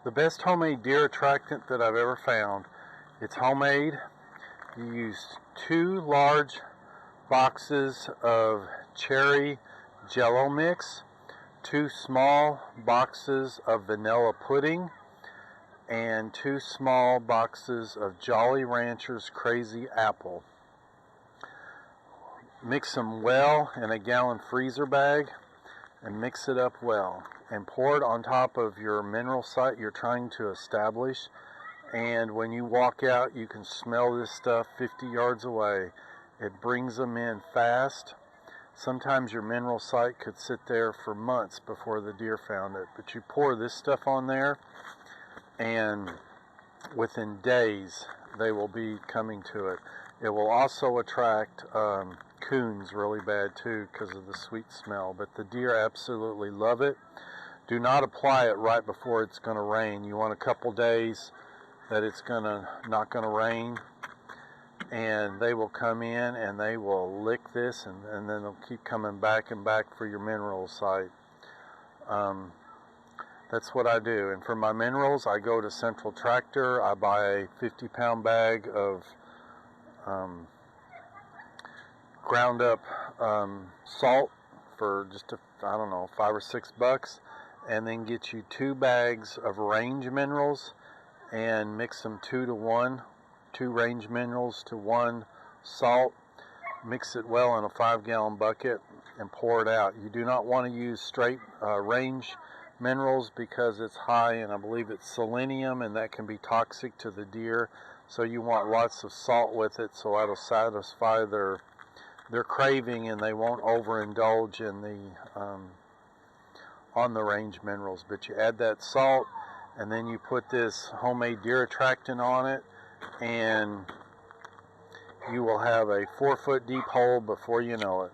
The best homemade deer attractant that I've ever found. It's homemade. You use 2 large boxes of cherry jello mix, 2 small boxes of vanilla pudding, and 2 small boxes of Jolly Ranchers Crazy Apple. Mix them well in a gallon freezer bag and mix it up well and pour it on top of your mineral site you're trying to establish. And when you walk out, you can smell this stuff 50 yards away. It brings them in fast. Sometimes your mineral site could sit there for months before the deer found it, but you pour this stuff on there and within days they will be coming to it. It will also attract coons really bad too because of the sweet smell, but the deer absolutely love it. Do not apply it right before it's going to rain. You want a couple days that it's not going to rain, and they will come in and they will lick this, and then they'll keep coming back and back for your mineral site. That's what I do. And for my minerals, I go to Central Tractor. I buy a 50-pound bag of ground up salt for just I don't know, $5 or $6, and then get you 2 bags of range minerals and mix them 2 to 1, 2 range minerals to 1 salt. Mix it well in a 5-gallon bucket and pour it out. You do not want to use straight range minerals because it's high in, I believe it's selenium, and that can be toxic to the deer. So you want lots of salt with it, so it'll satisfy their craving and they won't overindulge in the on the range minerals. But you add that salt, and then you put this homemade deer attractant on it, and you will have a 4-foot deep hole before you know it.